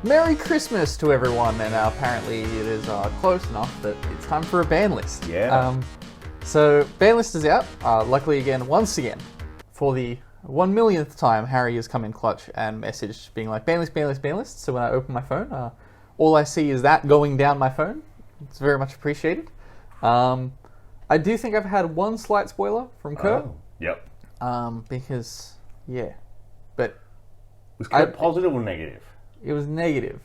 Merry Christmas to everyone, and apparently it is close enough that it's time for a ban list. Yeah. So, ban list is out. Luckily, once again, for the 1 millionth time, Harry has come in clutch and messaged being like, ban list, ban list, ban list. So when I open my phone, all I see is that going down my phone. It's very much appreciated. I do think I've had one slight spoiler from Kurt. Oh, yep. Because, yeah. But Was Kurt positive or negative? it was negative.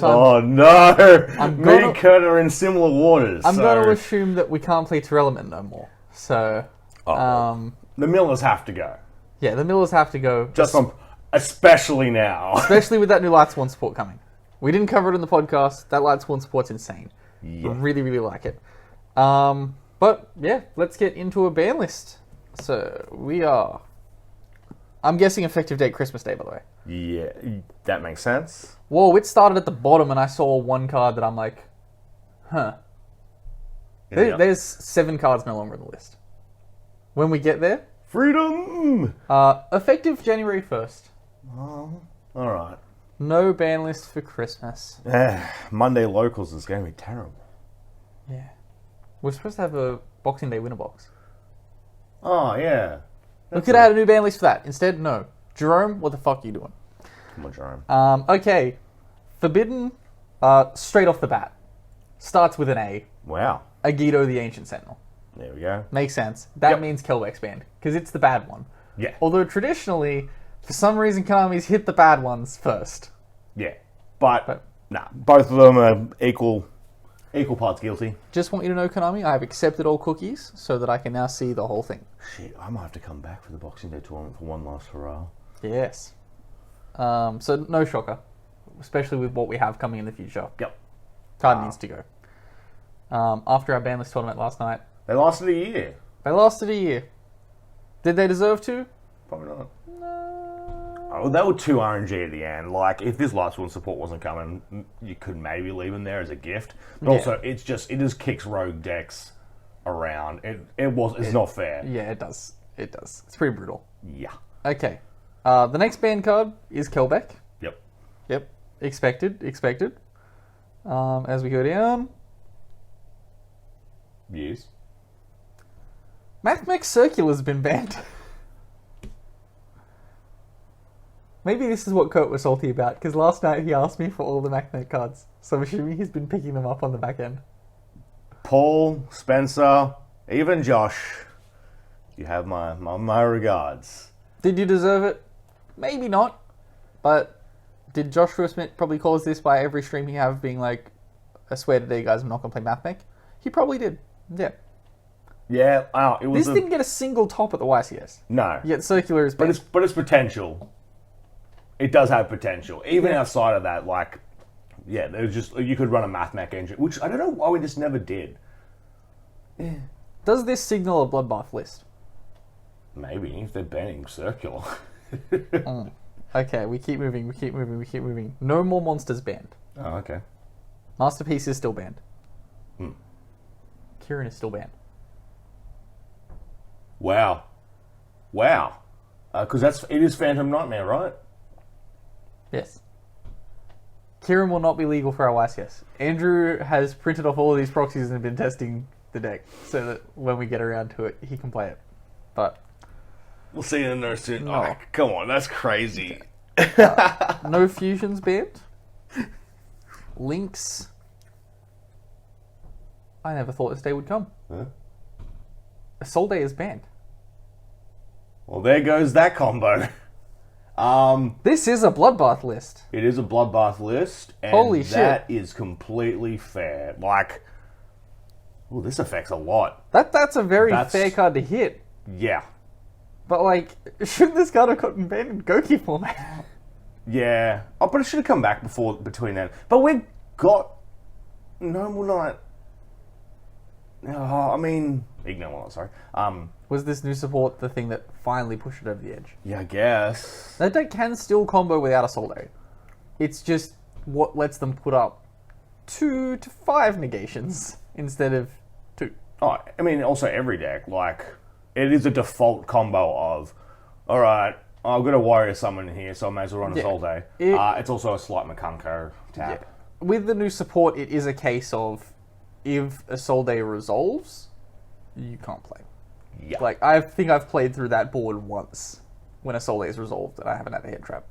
Oh no! Me and Kurt are in similar waters. I'm going to assume that we can't play Terrelament no more. So, the Millers have to go. yeah, the Millers have to go. Especially now. Especially with that new Lightsworn support coming. We didn't cover it in the podcast. That Lightsworn support's insane. Yeah. I really, really like it. But, yeah, let's get into a ban list. So, we are... I'm guessing effective date Christmas Day, by the way. Yeah, that makes sense. Whoa, it started at the bottom and I saw one card that I'm like, huh. There's 7 cards no longer on the list. When we get there... Freedom! Effective January 1st. Oh, alright. No ban list for Christmas. Monday locals is going to be terrible. Yeah. We're supposed to have a Boxing Day winner box. Oh, yeah. We could have had a new ban list for that. Instead, no. Jerome, what the fuck are you doing? Come on, Jerome. Okay. Forbidden, straight off the bat. Starts with an A. Wow. Agito the Ancient Sentinel. There we go. Makes sense. That means Kelbeck's banned, because it's the bad one. Yeah. Although traditionally, for some reason, Konami's hit the bad ones first. Yeah. But nah, both of them are equal parts guilty. Just want you to know, Konami, I have accepted all cookies so that I can now see the whole thing. Shit, I might have to come back for the Boxing Day tournament for one last hurrah. Yes. So no shocker, especially with what we have coming in the future. Yep. Card needs to go. After our ban list tournament last night, They lasted a year. they lasted a year. Did they deserve to? Probably not. Oh, they were too RNG at the end. Like, if this Lightsworn support wasn't coming, you could maybe leave them there as a gift. But also, it just kicks rogue decks around. It's not fair. Yeah, it does. It does. It's pretty brutal. Yeah. Okay. The next ban card is Kelbeck. Yep. Yep. Expected. As we go down. Yes. Mathmech Circular's been banned. Maybe this is what Kurt was salty about, because last night he asked me for all the Mathmech cards. So I'm assuming he's been picking them up on the back end. Paul, Spencer, even Josh, you have my regards. Did you deserve it? Maybe not. But did Joshua Smith probably cause this by every stream he have being like, I swear today, guys, I'm not going to play Mathmech? He probably did. Yeah. Yeah, it was. This didn't get a single top at the YCS. No. Yet Circular is banned. But it's potential. It does have potential. Even outside of that, like, yeah, there's just you could run a Mathmech engine, which I don't know why we just never did. Yeah. Does this signal a bloodbath list? Maybe if they're banning Circular. Okay, we keep moving. No more monsters banned. Oh, okay. Masterpiece is still banned. Kieran is still banned. Wow. Because it is Phantom Nightmare, right? Yes. Kieran will not be legal for our YCS. Andrew has printed off all of these proxies and been testing the deck so that when we get around to it, he can play it. But we'll see in the nurse soon. Oh, come on, that's crazy. No fusions banned. Links. I never thought this day would come. Huh? A Soul Day is banned. Well, there goes that combo. This is a bloodbath list. It is a bloodbath list, and Holy shit. that is completely fair. Like, oh, this affects a lot. That's a very fair card to hit. Yeah. But like, shouldn't this card have gotten banned in Goki format? Yeah. Oh, but it should have come back between then. But we got Noble Knight. I mean, Ignore Knight, sorry. Was this new support the thing that finally pushed it over the edge? Yeah, I guess. That deck can still combo without a Soul Day. It's just what lets them put up 2 to 5 negations instead of 2. Oh, I mean, also every deck, like, it is a default combo of, all right, I've got a warrior summon here, so I may as well run a Sol Day. It's also a slight Makunko tap. Yeah. With the new support, it is a case of if a Sol Day resolves, you can't play. Yeah. Like, I think I've played through that board once when a Sol Day is resolved and I haven't had a head trap.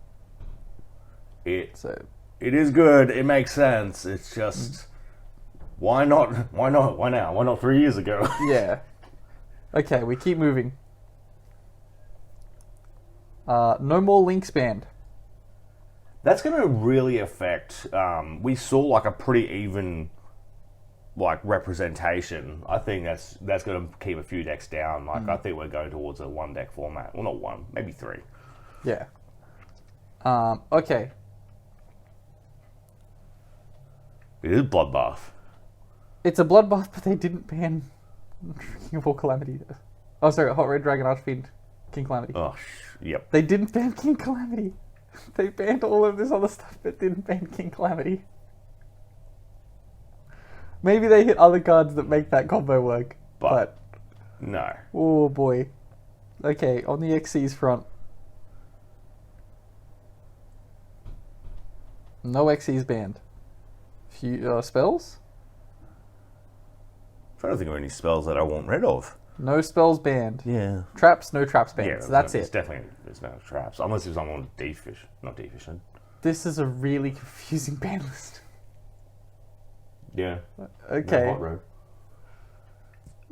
It is good. It makes sense. It's just, why not? Why not? Why now? Why not 3 years ago? Yeah. Okay, we keep moving. No more Links banned. That's going to really affect. We saw like a pretty even, like, representation. I think that's going to keep a few decks down. Like, I think we're going towards a 1-deck format. Well, not one, maybe 3. Yeah. Okay. It is Bloodbath. It's a bloodbath, but they didn't ban King of All Calamity. Oh, sorry, Hot Red Dragon Archfiend, King Calamity. Oh, yep. They didn't ban King Calamity. They banned all of this other stuff, but didn't ban King Calamity. Maybe they hit other cards that make that combo work. But no. Oh boy. Okay, on the XC's front. No XC's banned. Few spells? I'm trying to think of any spells that I want rid of. No spells banned. Yeah. Traps, no traps banned. Yeah, so that's it's it. Definitely, there's no traps. Unless there's someone on D-Fish. Not D-Fish. This is a really confusing ban list. Yeah. Okay. No hot road.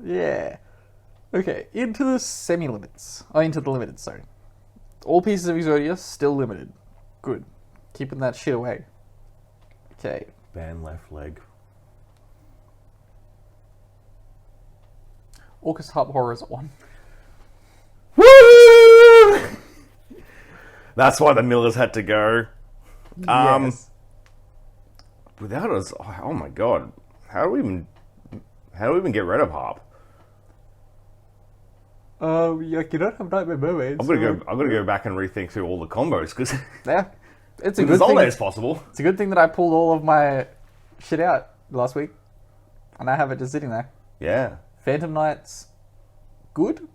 Yeah. Okay, into the semi-limits. Oh, into the limited, sorry. All pieces of Exodia still limited. Good. Keeping that shit away. Okay. Ban left leg. Orcus Harp Horrors at 1. Woo! That's why the Millers had to go. Yes. Without us, oh my god, how do we even get rid of Harp? You don't have Nightmare Mermaids. I'm gonna go back and rethink through all the combos because Yeah. It's a as good old thing. as possible. It's a good thing that I pulled all of my shit out last week. And I have it just sitting there. Yeah, Phantom Knights, good?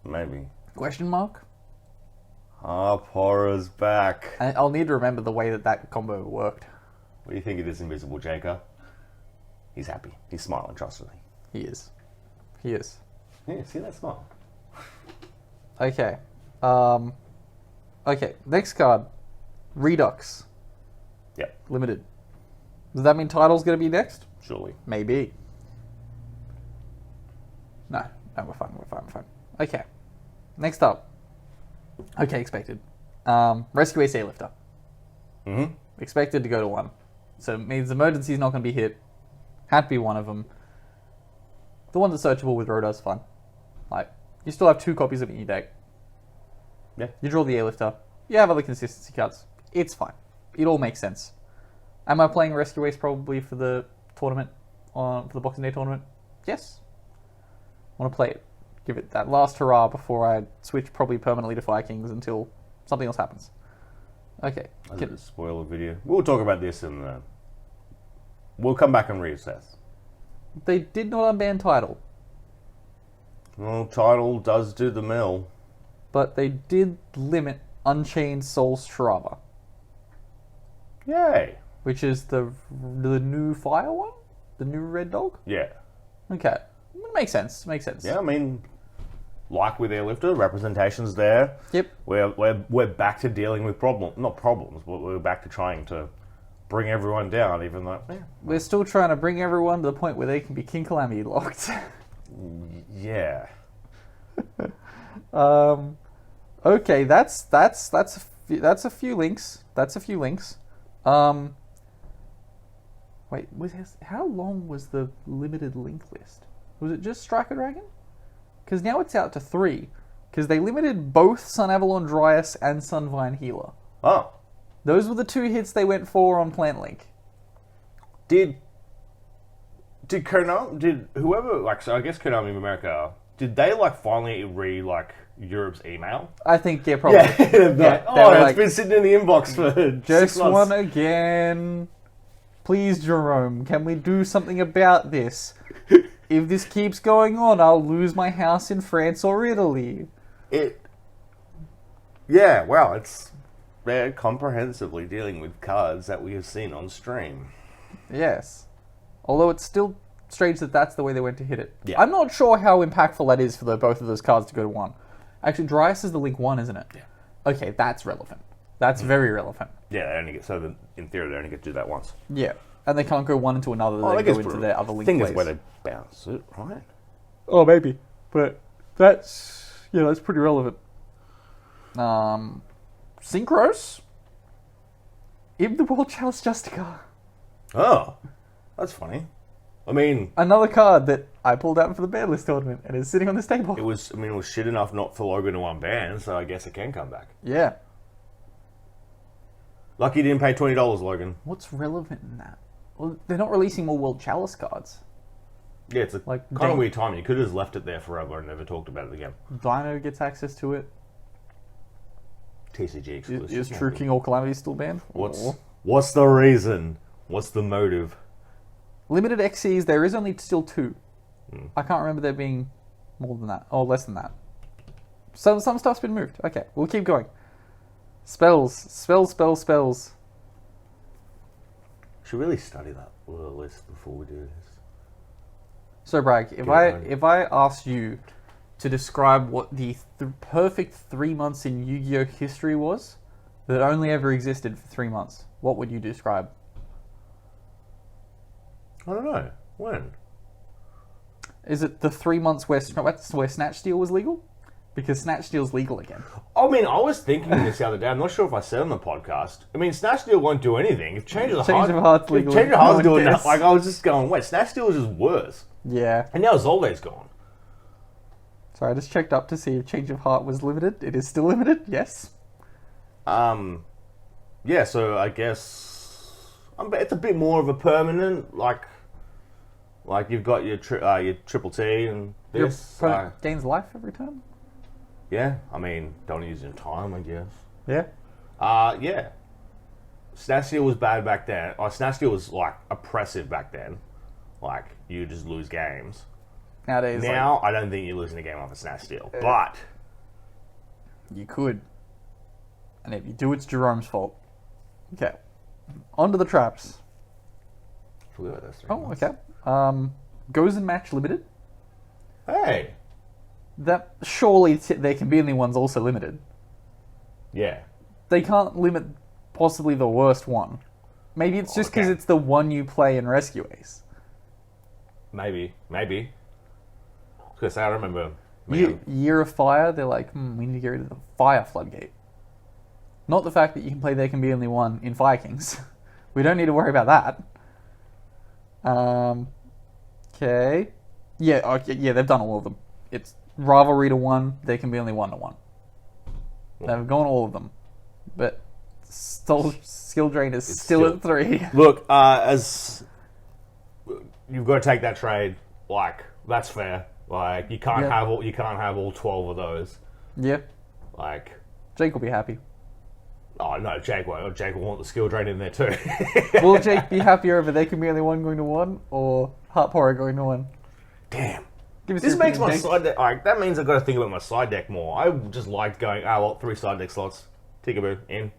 maybe. Question mark? Harp Horror's back. And I'll need to remember the way that combo worked. What do you think of this Invisible Jaker? He's happy. He's smiling trustfully. He is. He is. Yeah, see that smile? Okay. Okay, next card. Redux. Yep, Limited. Does that mean Title's going to be next? surely. Maybe. No, we're fine. Okay. Next up. Okay, expected. Rescue Ace Airlifter. Mm-hmm. Expected to go to 1. So it means emergency's not going to be hit. Had to be one of them. The one that's searchable with Rodar's fun. Like, you still have 2 copies of it in your deck. Yeah. You draw the Airlifter. You have other consistency cards. It's fine. It all makes sense. Am I playing Rescue Ace probably for the tournament, for the Boxing Day tournament? Yes. I want to play it. Give it that last hurrah before I switch probably permanently to Fire Kings until something else happens. Okay. That's a spoiler video. We'll talk about this in the... We'll come back and reassess. They did not unban Title, Well, Title does do the mill. but they did limit Unchained Souls Shirava, Yay. which is the new fire one? The new red dog? Yeah. Okay. Makes sense. Yeah, I mean, like with Airlifter, representation's there. Yep. We're back to dealing with not problems, but we're back to trying to bring everyone down, even though... Yeah. We're still trying to bring everyone to the point where they can be King Calamity locked. Yeah. Okay, that's a few links. Wait, how long was the limited link list? Was it just Striker Dragon? Because now it's out to 3. Because they limited both Sun Avalon Dryas and Sunvine Healer. Oh. Those were the 2 hits they went for on Plant Link. Did Konami, so I guess Konami America, did they, finally read, Europe's email? I think, yeah, probably. It's been sitting in the inbox for 6 Just months. one again. Please, Jerome, can we do something about this? If this keeps going on, I'll lose my house in France or Italy. Yeah, well, they're comprehensively dealing with cards that we have seen on stream. Yes. Although it's still strange that that's the way they went to hit it. Yeah. I'm not sure how impactful that is for both of those cards to go to 1. Actually, Dryas is the link 1, isn't it? Yeah. Okay, that's relevant. That's very relevant. Yeah, they only get in theory they only get to do that once. Yeah. And they can't go one into another, they go into their other link thing plays. is where they bounce it, right? Oh, maybe. But that's pretty relevant. Synchros? In the World Chalice Justica. Oh, that's funny. I mean, Another card that I pulled out for the Banlist tournament and is sitting on this table. it was shit enough not for Logan to unban, so I guess it can come back. Yeah. Lucky you didn't pay $20, Logan. What's relevant in that? Well, they're not releasing more World Chalice cards. Yeah, it's Like, kind of weird timing. You could have just left it there forever and never talked about it again. Dino gets access to it. TCG exclusive. Is True King or Calamity still banned? What's the reason? What's the motive? Limited XCs, there is only still 2. I can't remember there being more than that. Or less than that. So some stuff's been moved. Okay, we'll keep going. Spells. Should really study that list before we do this. So, Bragg, if I asked you to describe what the perfect 3 months in Yu-Gi-Oh! History was, that only ever existed for 3 months, what would you describe? I don't know. When? Is it the 3 months where Snatch Steal was legal? Because Snatch Steal's legal again. I mean, I was thinking this the other day. I'm not sure if I said on the podcast. I mean, Snatch Steal won't do anything. If Change of Heart's legal. Change of Heart's doing that. Like, I was just going, wait, Snatch Steal is just worse. Yeah. And now Zolde's gone. Sorry, I just checked up to see if Change of Heart was limited. It is still limited, yes. Yeah, so I guess it's a bit more of a permanent, like you've got your triple T and this. Your opponent gains life every turn? Yeah, I mean, don't use it in time, I guess. Yeah. Yeah. Snatch Steal was bad back then. Snatch Steal was, like, oppressive back then. Like, you just lose games. Nowadays, now, I don't think you're losing a game off a Snatch Steal. But you could. And if you do, it's Jerome's fault. Okay. On to the traps. forgot about those 3 Oh, months. okay. Goes and Match Limited. Hey. That surely there can be only one's also limited. Yeah. They can't limit possibly the worst one. Maybe it's just because it's the one you play in Rescue Ace. Maybe. Because I remember... Year of Fire, they're like, we need to get rid of the Fire Floodgate. Not the fact that you can play There Can Be Only One in Fire Kings. We don't need to worry about that. Okay. Yeah, they've done all of them. It's Rivalry to 1, There Can Be Only 1 to 1. They've gone all of them. But Skill Drain is still at 3. Look, as you've got to take that trade, like, that's fair. Like, you can't have all 12 of those. Yeah. Like, Jake will be happy. Oh no, Jake won't. Jake will want the skill drain in there too. Will Jake be happier over There Can Be Only One going to 1 or Heart Horror going to 1? Damn. Give us This your makes opinion, my Jake. side deck. Like, that means I've got to think about my side deck more. I just liked going, 3 side deck slots. Tickaboo, in.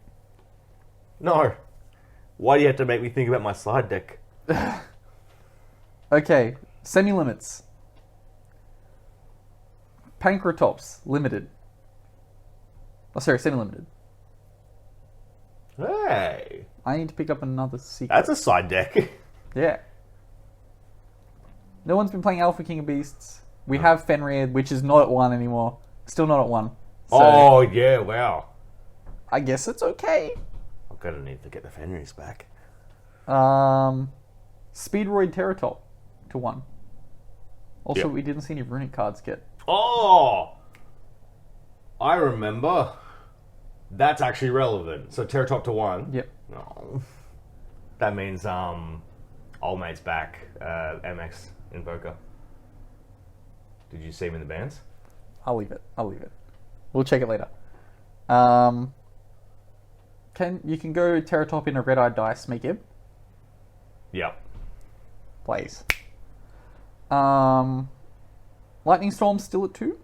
No. Why do you have to make me think about my side deck? Okay, semi-limits. Pancratops, limited. Oh, sorry, semi-limited. Hey. I need to pick up another secret. That's a side deck. Yeah. No one's been playing Alpha King of Beasts. We have Fenrir, which is not at 1 anymore. Still not at 1. So Oh, yeah, wow. I guess it's okay. I'm going to need to get the Fenris back. Speedroid Terratop to 1. Also, Yep. we didn't see any runic cards get. Oh! I remember. That's actually relevant. So Terratop to 1. Yep. No. That means old mate's back. MX Invoker. Did you see him in the bands? I'll leave it. We'll check it later. You can go Terratop in a red-eyed dice, make him? Yep. Please. Lightning Storm still at 2.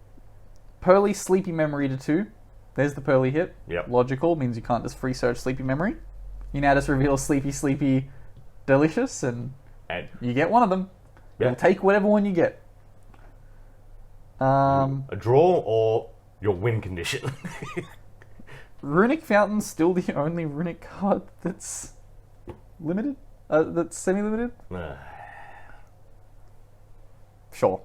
Pearly Sleepy Memory to 2. There's the Pearly hit. Yep. Logical, means you can't just free search Sleepy Memory. You now just reveal Sleepy Sleepy Delicious, and you get one of them. Yeah. You'll take whatever one you get. A draw or your win condition. Runic Fountain's still the only Runic card that's limited? That's semi-limited? Sure.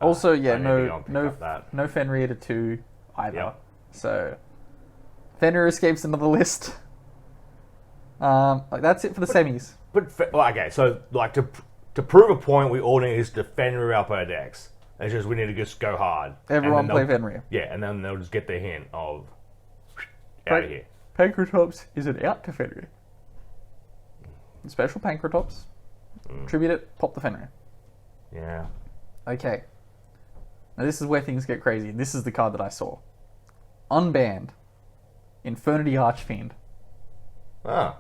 Also, yeah, no Fenrir to 2 either. Yep. So, Fenrir escapes another list. That's it for the semis. Okay, so like to prove a point, we all need is to Fenrir up our decks. It's just we need to just go hard. Everyone play Fenrir. Yeah, and then they'll just get the hint of out of here. Pancratops is an out to Fenrir. Special Pancratops. Tribute it, pop the Fenrir. Yeah. Okay. Now this is where things get crazy. This is the card that I saw. Unbanned. Infernity Archfiend. Ah.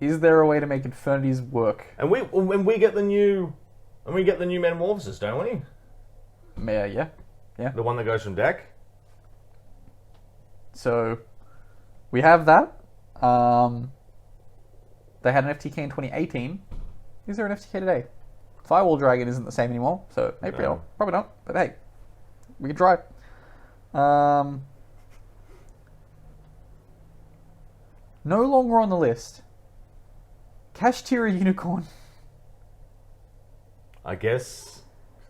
Is there a way to make Infernities work? And we get the new Metamorphosis, don't we? Yeah. The one that goes from deck. So we have that. They had an FTK in 2018. Is there an FTK today? Firewall Dragon isn't the same anymore, so maybe probably not. But hey, we can try. No longer on the list. Kashtira Unicorn. I guess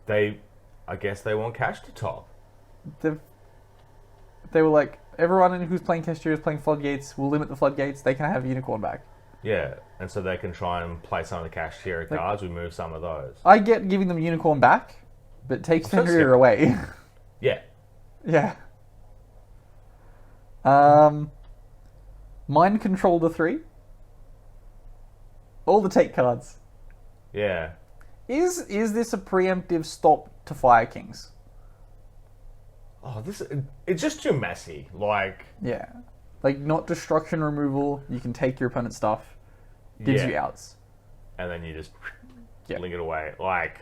they want cash to top. They were like, everyone who's playing Kashtira is playing Floodgates. We'll limit the Floodgates. They can have Unicorn back. Yeah, and so they can try and play some of the Kashtira cards. We move some of those. I get giving them Unicorn back, but take Fenrir away. Yeah. Yeah. Mind Control to 3. All the take cards. Yeah. Is this a preemptive stop to Fire Kings? Oh, it's just too messy. Like... Yeah. Like, not destruction removal. You can take your opponent's stuff. Gives you outs. And then you just link it away. Like...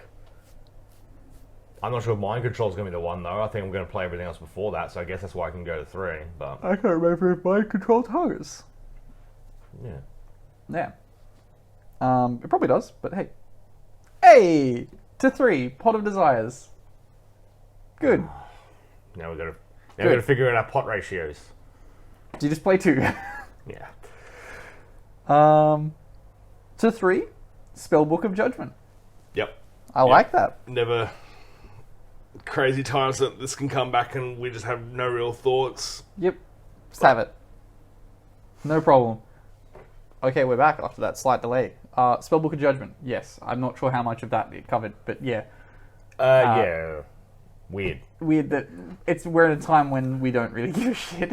I'm not sure if Mind Control is going to be the one, though. I think I'm going to play everything else before that, so I guess that's why I can go to 3, but... I can't remember if Mind Control targets. Yeah. Yeah. It probably does, but hey. Hey! To 3. Pot of Desires. Good. Now we've got to figure out our pot ratios. Do you just play 2? Yeah. To 3. Spellbook of Judgment. Yep. I like that. Never... Crazy times that this can come back and we just have no real thoughts. Yep. Just have it. No problem. Okay, we're back after that slight delay. Spellbook of Judgment. Yes. I'm not sure how much of that it covered, but yeah. Yeah. Weird that we're in a time when we don't really give a shit.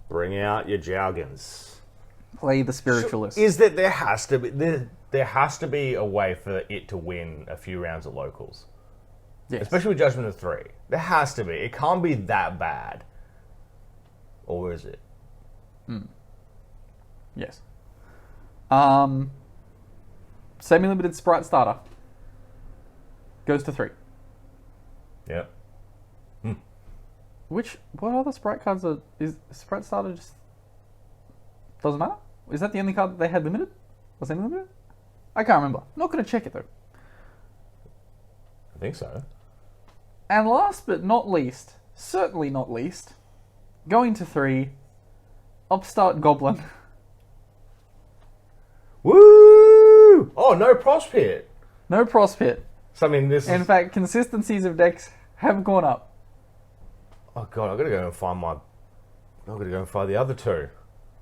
Bring out your Jargons. Play the Spiritualist. So is that there has to be a way for it to win a few rounds at locals. Yes. Especially with Judgment of 3. There has to be. It can't be that bad. Or is it? Yes. Semi-limited Sprite Starter. Goes to 3. Yep. What other Sprite cards is Sprite Starter just... Doesn't matter? Is that the only card that they had limited? Was semi-limited? I can't remember. Not going to check it though. I think so. And last but not least, certainly not least, going to 3, Upstart Goblin. Woo! Oh, no Prospit. No Prospit. So, I mean, In fact, consistencies of decks have gone up. Oh, God, I've got to go and find the other 2.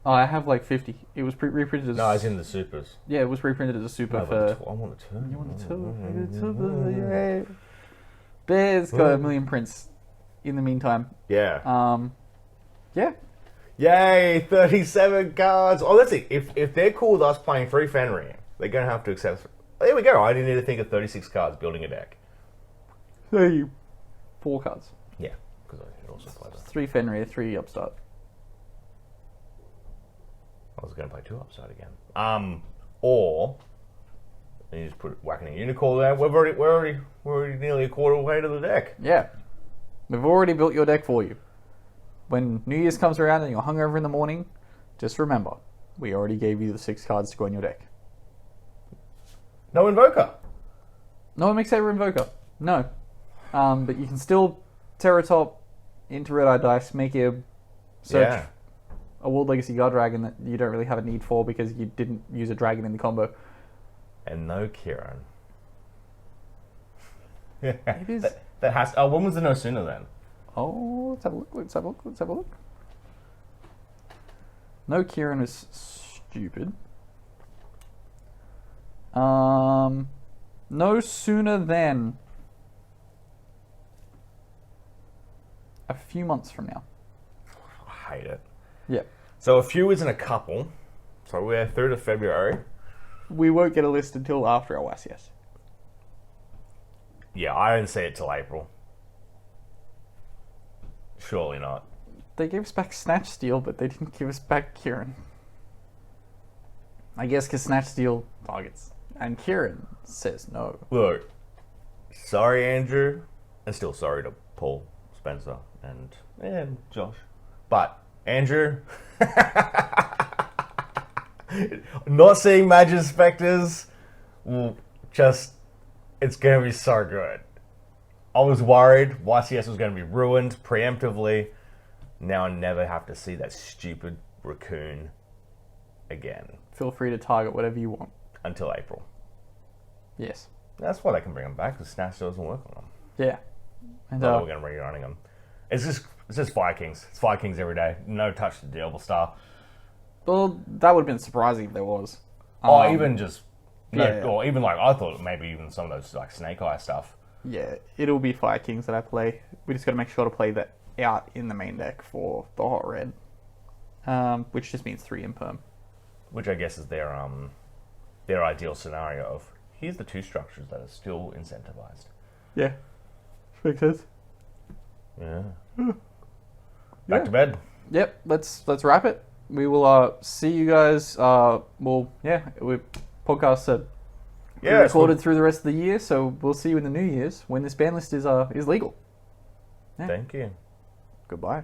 Oh, I have like 50. It was reprinted as... No, it's in the supers. Yeah, it was reprinted as a super No, for... I want a 2. You want a 2? I get a super, yeah. Bear's got a million prints in the meantime. Yeah. Yeah. Yay, 37 cards. Oh, that's it. If they're cool with us playing 3 Fenrir, they're going to have to accept... There we go. I didn't need to think of 36 cards building a deck. 4 cards. Yeah, because I can also play that. 3 Fenrir, 3 Upstart. I was going to play 2 Upstart again. Or And you just whacking a Unicorn there. We're already nearly a quarter way to the deck. Yeah. We've already built your deck for you. When New Year's comes around and you're hungover in the morning, just remember, we already gave you the 6 cards to go on your deck. No Invoker. No one makes ever Invoker. No. But you can still Terratop into Red Eye Dice, make a search a World Legacy Guard Dragon that you don't really have a need for because you didn't use a dragon in the combo. And no Kieran. It is. That has. Oh, when was the No Sooner then? Oh, let's have a look. No Kieran is stupid. No sooner than a few months from now. I hate it. Yeah. So a few isn't a couple. So we're through to February. We won't get a list until after OSCS. Yeah, I didn't see it till April. Surely not. They gave us back Snatch Steal, but they didn't give us back Kieran. I guess because Snatch Steal targets. And Kieran says no. Look, sorry, Andrew. And still sorry to Paul, Spencer, and Josh. But, Andrew, not seeing Magis Spectres, it's going to be so good. I was worried YCS was going to be ruined preemptively. Now I never have to see that stupid raccoon again. Feel free to target whatever you want. Until April. Yes. That's why they can bring them back, because Snatch doesn't work on them. Yeah. And we're going to bring running them. It's just Fire Kings. It's Fire Kings every day. No touch to Diablo Star. Well, that would have been surprising if there was. Or even just... yeah. Or even like, I thought maybe even some of those like Snake Eye stuff. Yeah, it'll be Fire Kings that I play. We just got to make sure to play that out in the main deck for the Hot Red. Which just means 3 Imperm. Which I guess is their ideal scenario of, here's the 2 structures that are still incentivized. Yeah. Makes sense. Yeah. Back to bed. Yep, let's wrap it. We will see you guys. We podcasts are recorded through the rest of the year, so we'll see you in the New Year's when this ban list is legal. Yeah. Thank you. Goodbye.